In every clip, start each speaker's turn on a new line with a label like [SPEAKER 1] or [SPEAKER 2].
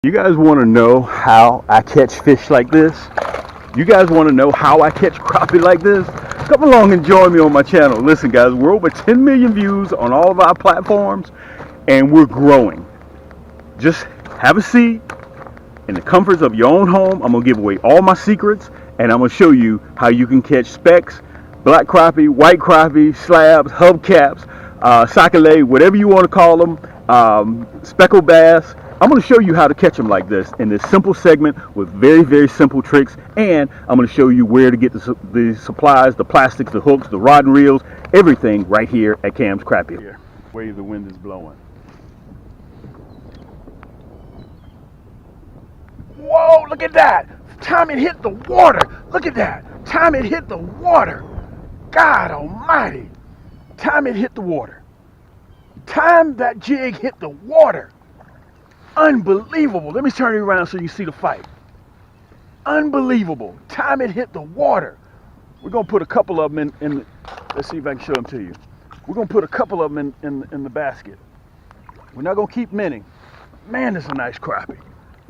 [SPEAKER 1] You guys want to know how I catch fish like this? You guys want to know how I catch crappie like this? Come along and join me on my channel. Listen guys, we're over 10 million views on all of our platforms and we're growing. Just have a seat in the comforts of your own home. I'm going to give away all my secrets and I'm going to show you how you can catch specks, black crappie, white crappie, slabs, hubcaps, sac-a-lait, whatever you want to call them, speckled bass. I'm going to show you how to catch them like this in this simple segment with very, very simple tricks. And I'm going to show you where to get the supplies, the plastics, the hooks, the rod and reels, everything right here at Cam's Crappie. Here, way the wind is blowing. Whoa, look at that. Time it hit the water. Look at that. Time it hit the water. God almighty. Time it hit the water. Time that jig hit the water. Unbelievable. Let me turn it around so you see the fight. Unbelievable. Time it hit the water. We're going to put a couple of them in let's see if I can show them to you. We're going to put a couple of them in the basket. We're not going to keep many. Man, this is a nice crappie.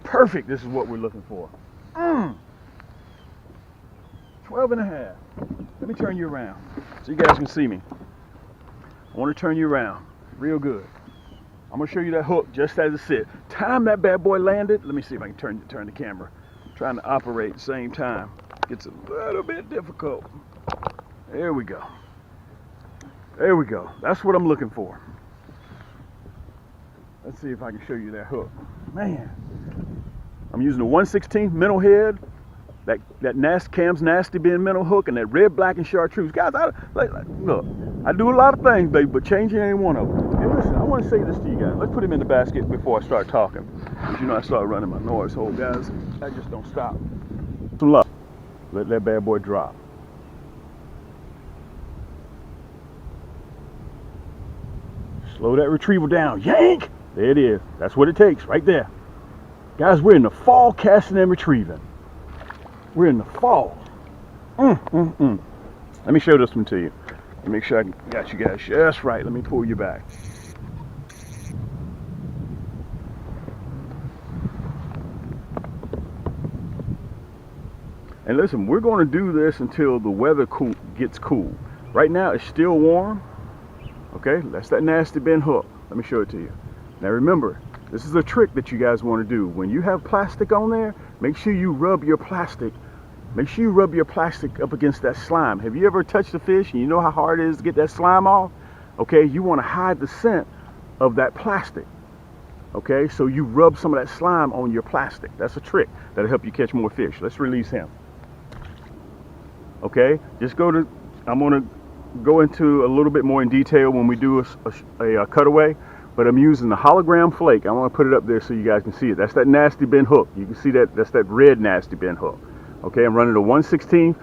[SPEAKER 1] Perfect. This is what we're looking for. 12 and a half. Let me turn you around so you guys can see me. I want to turn you around real good. I'm going to show you that hook just as it sits. Time that bad boy landed. Let me see if I can turn the camera. I'm trying to operate at the same time. Gets a little bit difficult. There we go. There we go. That's what I'm looking for. Let's see if I can show you that hook. Man. I'm using a 1/16 minnow head. That Cam's Nasty Bin minnow hook and that red, black, and chartreuse. Guys, look, I do a lot of things, baby, but changing ain't one of them. And listen, I want to say this to you guys. Let's put him in the basket before I start talking. Because you know I start running my noise hole, guys. I just don't stop. Some luck. Let that bad boy drop. Slow that retrieval down. Yank! There it is. That's what it takes right there. Guys, we're in the fall casting and retrieving. We're in the fall. Let me show this one to you. Make sure I got you guys just right. Let me pull you back. And listen, we're going to do this until the weather gets cool. Right now it's still warm. Okay, that's that Nasty Bin hook. Let me show it to you. Now remember, this is a trick that you guys want to do. When you have plastic on there, make sure you rub your plastic. Make sure you rub your plastic up against that slime. Have you ever touched a fish and you know how hard it is to get that slime off? Okay, you want to hide the scent of that plastic. Okay, so you rub some of that slime on your plastic. That's a trick that'll help you catch more fish. Let's release him. Okay, just I'm going to go into a little bit more in detail when we do a cutaway. But I'm using the Hologram Flake. I want to put it up there so you guys can see it. That's that Nasty Bin hook. You can see that. That's that red Nasty Bin hook. Okay, I'm running a 1/16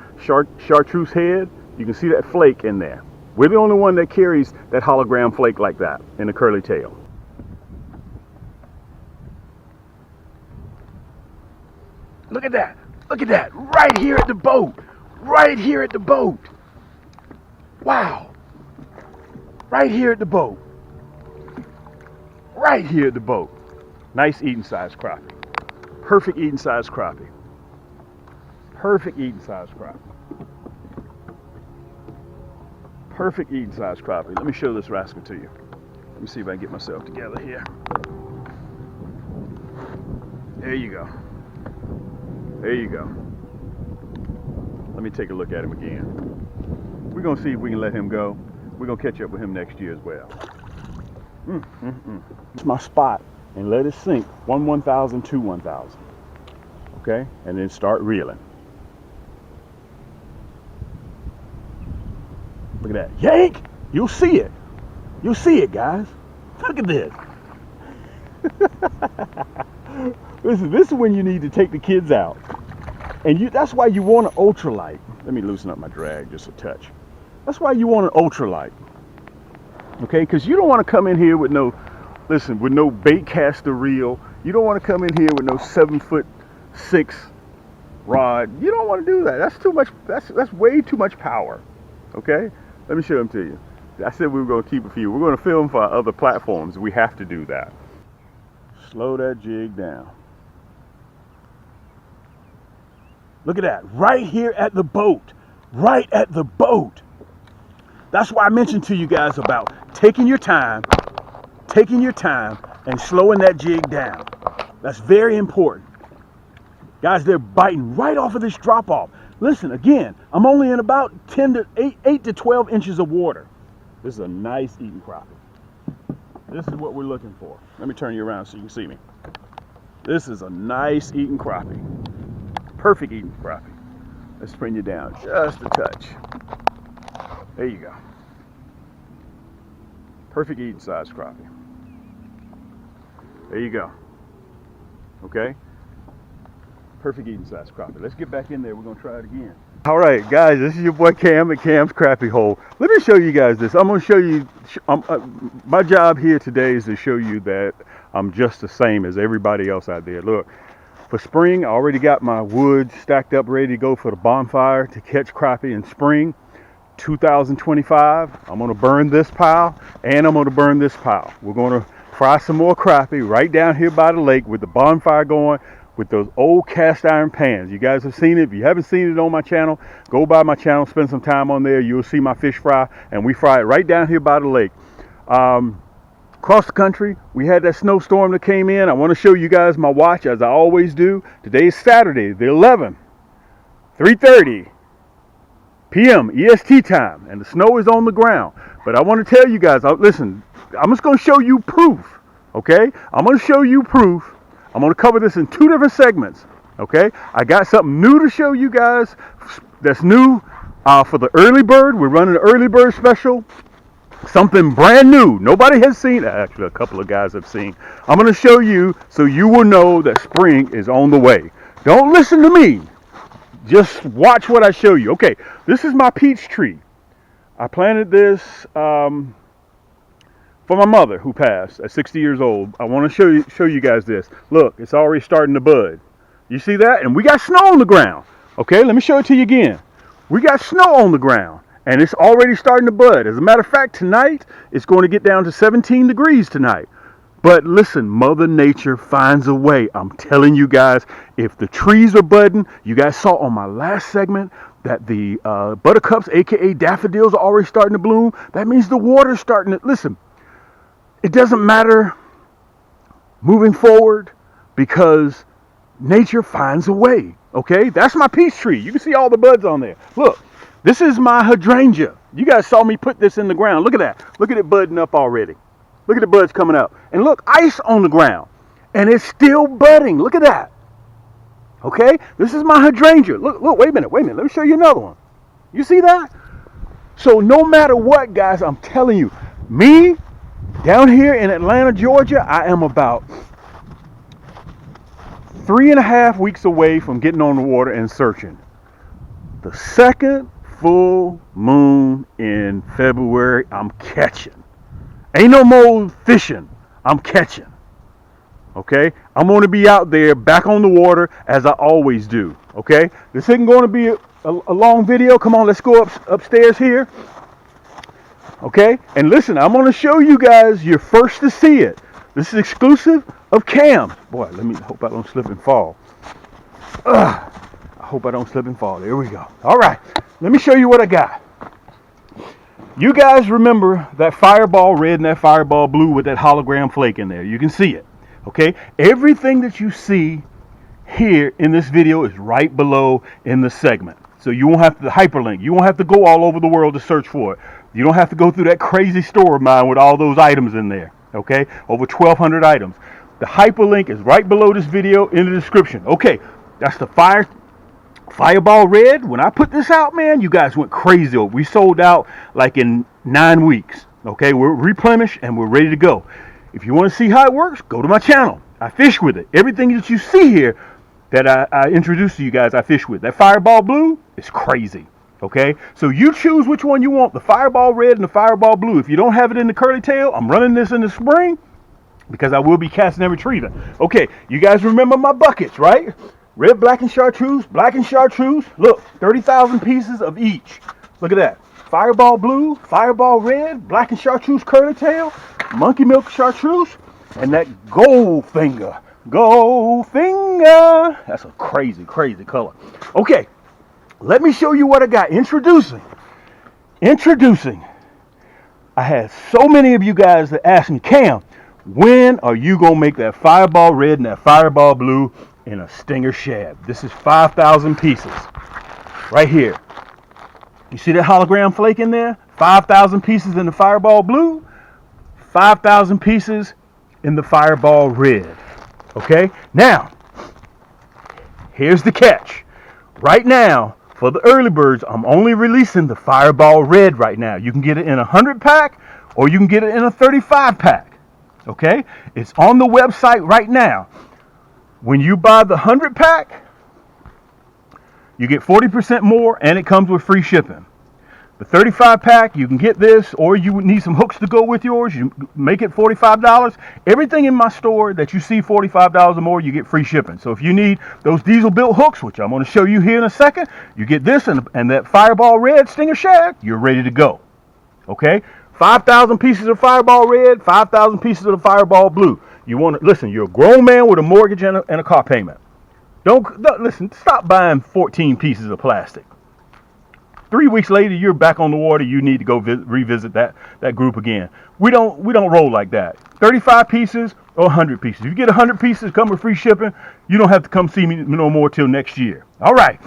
[SPEAKER 1] chartreuse head. You can see that flake in there. We're the only one that carries that Hologram Flake like that in a curly tail. Look at that. Look at that. Right here at the boat. Right here at the boat. Wow. Right here at the boat. Right here at the boat. Nice eating size crappie. Perfect eating size crappie. Perfect eating size crappie. Perfect eating size crappie. Let me show this rascal to you. Let me see if I can get myself together here. There you go. There you go. Let me take a look at him again. We're going to see if we can let him go. We're going to catch up with him next year as well. It's my spot and let it sink 1,000, 2 1,000. Okay, and then start reeling. Look at that. Yank! You'll see it. You'll see it, guys. Look at this. Listen, this is when you need to take the kids out. And that's why you want an ultralight. Let me loosen up my drag just a touch. That's why you want an ultralight. Okay, because you don't want to come in here with no bait caster reel. You don't want to come in here with no 7'6" rod. You don't want to do that. That's too much. That's way too much power. Okay, let me show them to you. I said we were going to keep a few. We're going to film for our other platforms. We have to do that. Slow that jig down. Look at that, right here at the boat, right at the boat. That's why I mentioned to you guys about taking your time and slowing that jig down. That's very important. Guys, they're biting right off of this drop off. Listen, again, I'm only in about 8 to 12 inches of water. This is a nice eating crappie. This is what we're looking for. Let me turn you around so you can see me. This is a nice eating crappie. Perfect eating crappie. Let's bring you down just a touch. There you go. Perfect eating size crappie. There you go. Okay? Perfect eating size crappie. Let's get back in there. We're going to try it again. All right, guys, this is your boy Cam at Cam's Crappie Hole. Let me show you guys this. I'm going to show you, my job here today is to show you that I'm just the same as everybody else out there. Look, for spring, I already got my wood stacked up ready to go for the bonfire to catch crappie in spring 2025. I'm going to burn this pile and I'm going to burn this pile. We're going to fry some more crappie right down here by the lake with the bonfire going, with those old cast iron pans. You guys have seen it. If you haven't seen it on my channel, go by my channel, spend some time on there. You'll see my fish fry, and we fry it right down here by the lake. Across the country, we had that snowstorm that came in. I want to show you guys my watch, as I always do. Today is Saturday, the 11th, 3:30 p.m. EST time, and the snow is on the ground. But I want to tell you guys, listen, I'm just going to show you proof, okay? I'm going to show you proof. I'm going to cover this in 2 different segments, okay? I got something new to show you guys that's new for the early bird. We're running an early bird special. Something brand new. Nobody has seen it. Actually, a couple of guys have seen. I'm going to show you so you will know that spring is on the way. Don't listen to me. Just watch what I show you. Okay, this is my peach tree. I planted this for my mother who passed at 60 years old. I want to show you guys this. Look, it's already starting to bud. You see that? And we got snow on the ground. Okay, let me show it to you again. We got snow on the ground and it's already starting to bud. As a matter of fact, tonight it's going to get down to 17 degrees tonight. But listen, Mother Nature finds a way. I'm telling you guys, if the trees are budding, you guys saw on my last segment that the buttercups, aka daffodils, are already starting to bloom. That means the water's starting to, listen, it doesn't matter moving forward because nature finds a way, okay? That's my peach tree. You can see all the buds on there. Look, this is my hydrangea. You guys saw me put this in the ground. Look at that. Look at it budding up already. Look at the buds coming out. And look, ice on the ground. And it's still budding. Look at that. Okay? This is my hydrangea. Look, wait a minute. Let me show you another one. You see that? So no matter what, guys, I'm telling you, me, down here in Atlanta, Georgia, I am about 3.5 weeks away from getting on the water and searching. The second full moon in February, I'm catching. Ain't no more fishing. I'm catching. Okay? I'm going to be out there back on the water as I always do. Okay? This isn't going to be a long video. Come on, let's go upstairs here. Okay? And listen, I'm going to show you guys, you're first to see it. This is exclusive of Cam. Boy, let me hope I don't slip and fall. I hope I don't slip and fall. There we go. All right. Let me show you what I got. You guys remember that fireball red and that fireball blue with that hologram flake in there. You can see it. Okay? Everything that you see here in this video is right below in the segment. So you won't have to hyperlink. You won't have to go all over the world to search for it. You don't have to go through that crazy store of mine with all those items in there. Okay? Over 1,200 items. The hyperlink is right below this video in the description. Okay, that's the fireball red. When I put this out, man, you guys went crazy. We sold out like in 9 weeks. Okay, we're replenished and we're ready to go. If you want to see how it works, go to my channel. I fish with it. Everything that you see here that I introduced to you guys, I fish with. That fireball blue is crazy. Okay, so you choose which one you want, the fireball red and the fireball blue. If you don't have it in the curly tail, I'm running this in the spring because I will be casting and retrieving. Okay, you guys remember my buckets, right? Red, black, and chartreuse, black and chartreuse. Look, 30,000 pieces of each. Look at that. Fireball blue, fireball red, black and chartreuse curly tail, monkey milk chartreuse, and that gold finger. Gold finger. Winger. That's a crazy, crazy color. Okay, let me show you what I got. Introducing. I had so many of you guys that asked me, Cam, when are you going to make that fireball red and that fireball blue in a stinger shad? This is 5,000 pieces right here. You see that hologram flake in there? 5,000 pieces in the fireball blue, 5,000 pieces in the fireball red. Okay, now here's the catch. Right now, for the early birds, I'm only releasing the fireball red right now. You can get it in a 100 pack or you can get it in a 35 pack. Okay, it's on the website right now. When you buy the 100 pack, you get 40% more and it comes with free shipping. The 35 pack, you can get this, or you would need some hooks to go with yours. You make it $45. Everything in my store that you see $45 or more, you get free shipping. So if you need those diesel built hooks, which I'm going to show you here in a second, you get this and that fireball red stinger shad, you're ready to go. Okay? 5,000 pieces of fireball red, 5,000 pieces of the fireball blue. You want to listen, you're a grown man with a mortgage and a car payment. Don't listen, stop buying 14 pieces of plastic. 3 weeks later, you're back on the water. You need to go revisit that group again. We don't roll like that. 35 pieces or 100 pieces. If you get 100 pieces, come with free shipping. You don't have to come see me no more till next year. All right.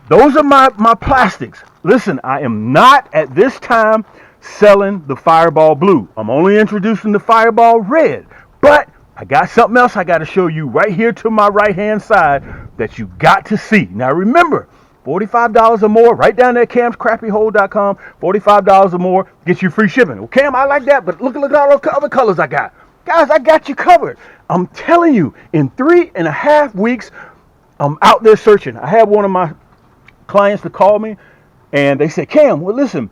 [SPEAKER 1] Those are my plastics. Listen, I am not at this time selling the fireball blue. I'm only introducing the fireball red. But I got something else I got to show you right here to my right-hand side that you got to see. Now remember, $45 or more, right down there at camscrappyhole.com, $45 or more, gets you free shipping. Well, Cam, I like that, but look at all the other colors I got. Guys, I got you covered. I'm telling you, in 3.5 weeks, I'm out there searching. I had one of my clients to call me, and they said, Cam, well, listen,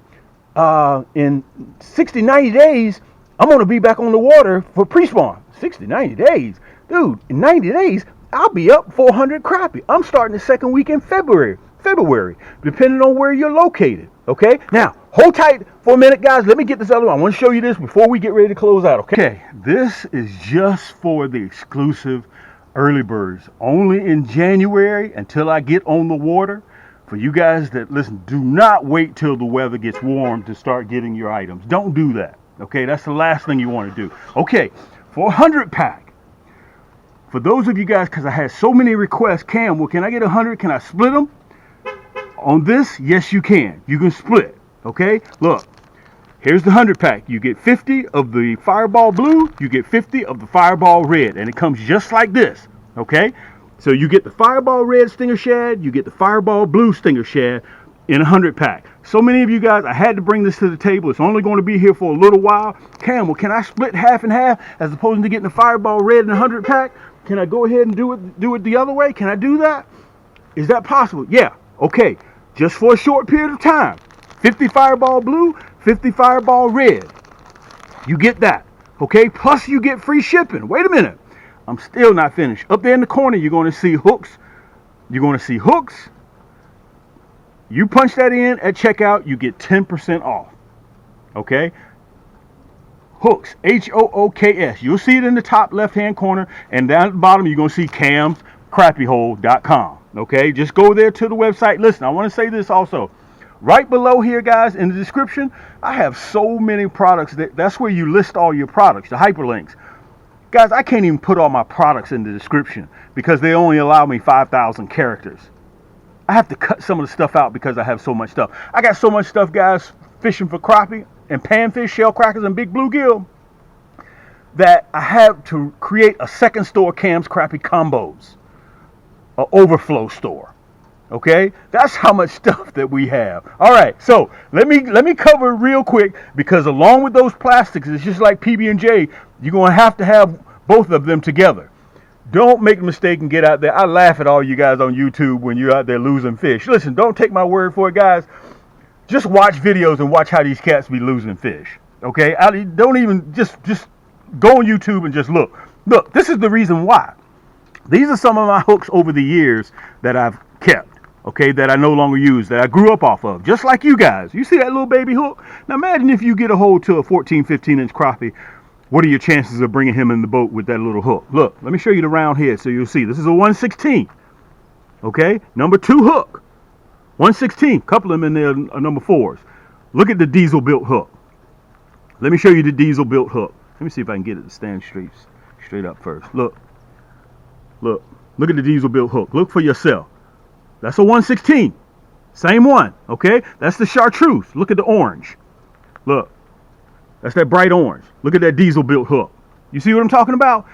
[SPEAKER 1] in 60, 90 days, I'm going to be back on the water for pre-spawn. 60, 90 days? Dude, in 90 days, I'll be up 400 crappie. I'm starting the second week in February, depending on where you're located. Okay, now hold tight for a minute, guys. Let me get this other one. I want to show you this before we get ready to close out. Okay, this is just for the exclusive early birds, only in January until I get on the water. For you guys that listen, do not wait till the weather gets warm to start getting your items. Don't do that. Okay, that's the last thing you want to do. Okay, for 100 pack. For those of you guys, because I had so many requests, Cam, well, can I get 100? Can I split them? On this, yes, you can. You can split. Okay? Look, here's the 100 pack. You get 50 of the fireball blue. You get 50 of the fireball red. And it comes just like this. Okay? So you get the fireball red stinger shad. You get the fireball blue stinger shad in a 100 pack. So many of you guys, I had to bring this to the table. It's only going to be here for a little while. Cam, well, can I split half and half as opposed to getting the fireball red in a 100 pack? Can I go ahead and do it the other way? Can I do that? Is that possible? Yeah. Okay. Just for a short period of time. 50 fireball blue, 50 fireball red. You get that. Okay? Plus you get free shipping. Wait a minute. I'm still not finished. Up there in the corner, you're going to see hooks. You're going to see hooks. You punch that in at checkout, you get 10% off. Okay? Hooks, H-O-O-K-S. You'll see it in the top left-hand corner, and down at the bottom, you're going to see camscrappyhole.com. Okay? Just go there to the website. Listen, I want to say this also. Right below here, guys, in the description, I have so many products. That's where you list all your products, the hyperlinks. Guys, I can't even put all my products in the description because they only allow me 5,000 characters. I have to cut some of the stuff out because I have so much stuff. I got so much stuff, guys, fishing for crappie and panfish, shell crackers, and big bluegill, that I have to create a second store, Cam's Crappie Combos, an overflow store. Okay, that's how much stuff that we have. All right, so let me cover real quick, because along with those plastics, it's just like PB&J. You're gonna have to have both of them together. Don't make the mistake and get out there. I laugh at all you guys on YouTube when you're out there losing fish. Listen, don't take my word for it, guys. Just watch videos and watch how these cats be losing fish. Okay, don't even just go on YouTube and just look. Look, this is the reason why. These are some of my hooks over the years that I've kept. Okay, that I no longer use, that I grew up off of, just like you guys. You see that little baby hook? Now imagine if you get a hold to a 14, 15-inch crappie what are your chances of bringing him in the boat with that little hook? Look, let me show you the round head so you'll see. This is a 1/16. Okay, number 2 hook. 1/16. Couple of them in there are number 4s. Look at the diesel built hook. Let me show you the diesel built hook. Let me see if I can get it to stand straight up first. Look at the diesel built hook. Look for yourself. That's a 1/16. Same one. Okay, that's the chartreuse. Look at the orange. Look, that's that bright orange. Look at that diesel built hook. You see what I'm talking about?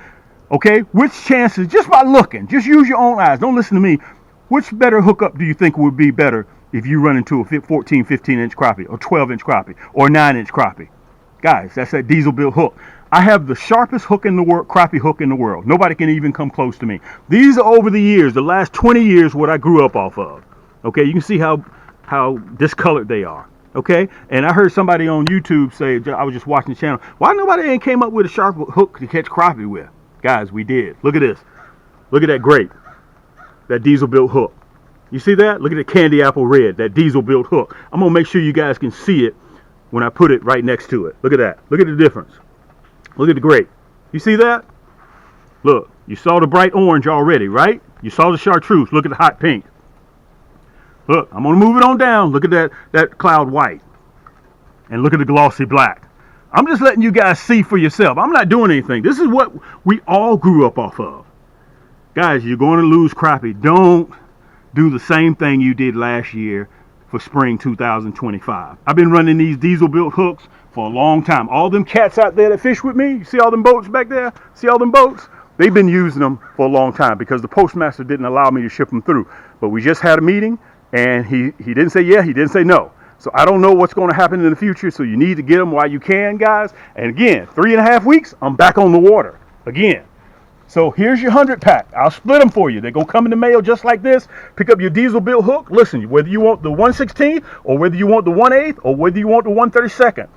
[SPEAKER 1] Okay, which chances, just by looking, just use your own eyes, don't listen to me. Which better hookup do you think would be better if you run into a 14, 15-inch crappie, or 12-inch crappie, or 9-inch crappie? Guys, that's that diesel built hook. I have the sharpest hook in the world, crappie hook in the world. Nobody can even come close to me. These are over the years, the last 20 years, what I grew up off of. Okay, you can see how discolored they are. Okay, and I heard somebody on YouTube say, I was just watching the channel, why nobody ain't came up with a sharp hook to catch crappie with? Guys, we did. Look at this. Look at that grape. That diesel built hook. You see that? Look at the candy apple red, that diesel built hook. I'm going to make sure you guys can see it when I put it right next to it. Look at that. Look at the difference. Look at the grape. You see that? Look, you saw the bright orange already, right? You saw the chartreuse. Look at the hot pink. Look, I'm going to move it on down. Look at that cloud white. And look at the glossy black. I'm just letting you guys see for yourself. I'm not doing anything. This is what we all grew up off of. Guys, you're going to lose crappie. Don't do the same thing you did last year for spring 2025. I've been running these diesel built hooks for a long time. All them cats out there that fish with me, you see all them boats back there? See all them boats? They've been using them for a long time because the postmaster didn't allow me to ship them through. But we just had a meeting and he didn't say yeah, he didn't say no. So I don't know what's going to happen in the future. So you need to get them while you can, guys. And again, 3.5 weeks, I'm back on the water again. So here's your 100 pack. I'll split them for you. They're going to come in the mail just like this. Pick up your diesel built hook. Listen, whether you want the 1/16 or whether you want the 1/8 or whether you want the 1/32,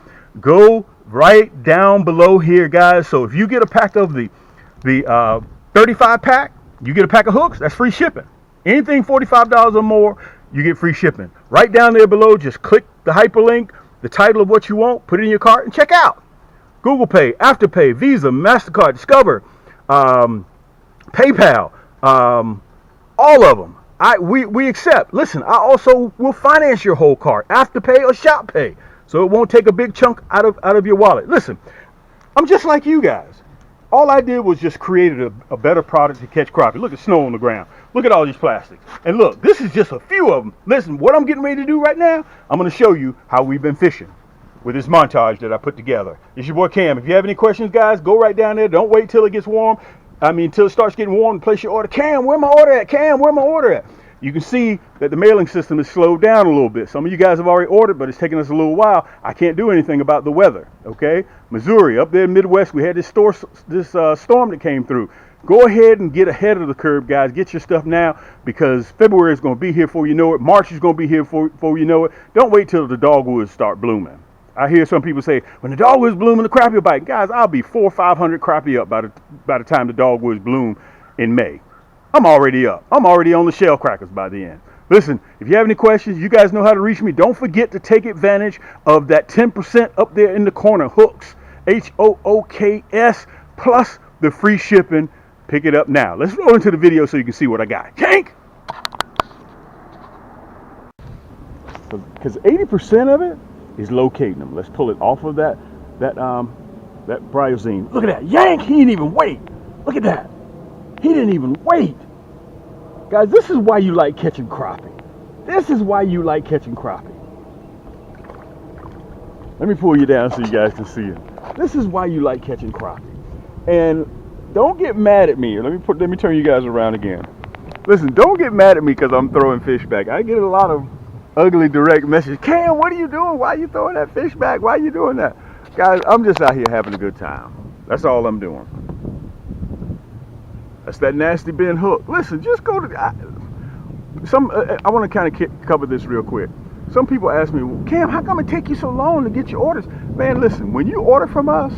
[SPEAKER 1] go right down below here, guys. So if you get a pack of the 35 pack, you get a pack of hooks, that's free shipping. Anything $45 or more, you get free shipping. Right down there below, just click the hyperlink, the title of what you want, put it in your cart, and check out. Google Pay, Afterpay, Visa, MasterCard, Discover, PayPal, all of them. We accept. Listen, I also will finance your whole cart, Afterpay or Shop Pay, so it won't take a big chunk out of your wallet. Listen, I'm just like you guys. All I did was just created a better product to catch crappie. Look at snow on the ground. Look at all these plastics. And look, this is just a few of them. Listen, what I'm getting ready to do right now, I'm going to show you how we've been fishing with this montage that I put together. It's your boy Cam. If you have any questions, guys, go right down there. Don't wait till it gets warm. Till it starts getting warm and place your order. Cam, where my order at? Cam, where my order at? You can see that the mailing system is slowed down a little bit. Some of you guys have already ordered, but it's taking us a little while. I can't do anything about the weather, okay? Missouri, up there in Midwest, we had this storm that came through. Go ahead and get ahead of the curve, guys. Get your stuff now because February is going to be here before you know it. March is going to be here before you know it. Don't wait till the dogwoods start blooming. I hear some people say, when the dogwoods bloom, the crappie will bite. Guys, I'll be 400 or 500 crappie up by the time the dogwoods bloom in May. I'm already up. I'm already on the shell crackers by the end. Listen, if you have any questions, you guys know how to reach me. Don't forget to take advantage of that 10% up there in the corner, hooks, HOOKS, plus the free shipping. Pick it up now. Let's roll into the video so you can see what I got. Yank! Because 80% of it is locating them. Let's pull it off of that bryozine. Look at that. Yank! He didn't even wait. Look at that. He didn't even wait. Guys, this is why you like catching crappie. This is why you like catching crappie. Let me pull you down so you guys can see it. This is why you like catching crappie. And don't get mad at me. Let me turn you guys around again. Listen, don't get mad at me because I'm throwing fish back. I get a lot of ugly direct messages. Cam, what are you doing? Why are you throwing that fish back? Why are you doing that? Guys, I'm just out here having a good time. That's all I'm doing. That's that nasty bend hook. Listen, just go to I want to kind of cover this real quick. Some people ask me, well, Cam, how come it take you so long to get your orders? Man, listen, when you order from us,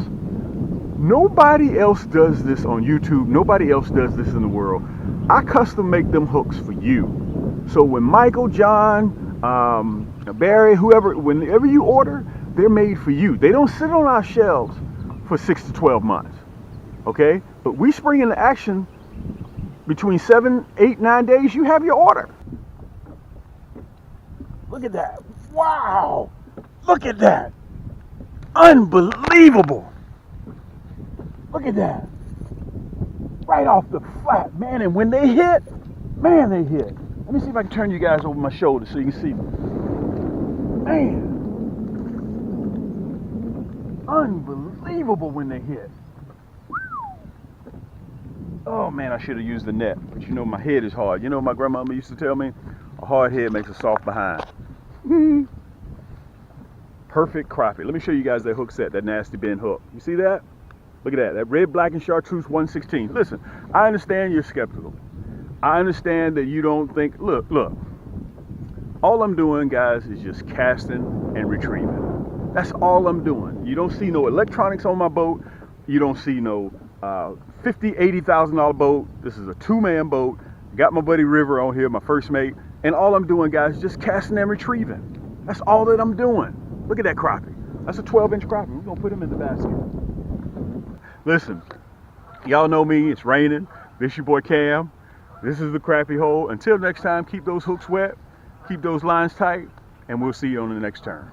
[SPEAKER 1] nobody else does this on YouTube. Nobody else does this in the world. I custom make them hooks for you. So when Michael, John, Barry, whenever you order, they're made for you. They don't sit on our shelves for 6 to 12 months. Okay? But we spring into action between 7, 8, 9 days, you have your order. Look at that. Wow. Look at that. Unbelievable. Look at that. Right off the flat, man. And when they hit, man, they hit. Let me see if I can turn you guys over my shoulder so you can see me. Man. Unbelievable when they hit. Oh man, I should have used the net, but you know my head is hard. You know my grandmama used to tell me, a hard head makes a soft behind. Perfect crappie. Let me show you guys that hook set, that nasty bend hook. You see that? Look at that. That red, black, and chartreuse 116. Listen, I understand you're skeptical. I understand that you don't think, look. All I'm doing, guys, is just casting and retrieving. That's all I'm doing. You don't see no electronics on my boat. You don't see no $50,000, $80,000 boat. This is a 2-man boat. Got my buddy River on here, my first mate. And all I'm doing, guys, is just casting and retrieving. That's all that I'm doing. Look at that crappie. That's a 12-inch crappie. We're going to put him in the basket. Listen, y'all know me. It's raining. This your boy Cam. This is the crappie hole. Until next time, keep those hooks wet. Keep those lines tight. And we'll see you on the next turn.